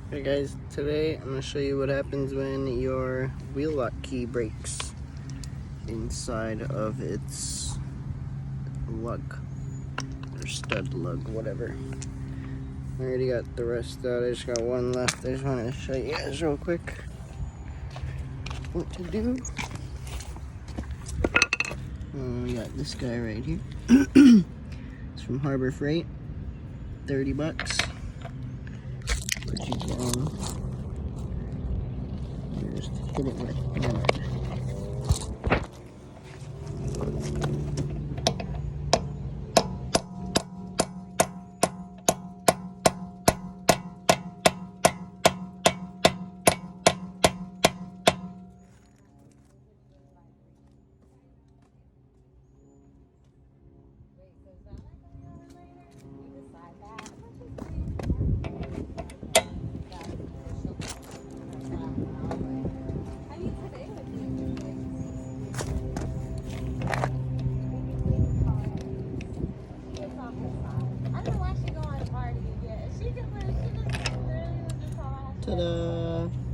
Hey guys, today I'm going to show you what happens when your wheel lock key breaks inside of its lug or stud lug, whatever. I already got the rest out. I just got one left. I just wanted to show you guys real quick what to do. We got this guy right here. It's from Harbor Freight, 30 bucks. Put you down. Just hit it with a hammer. Ta-da!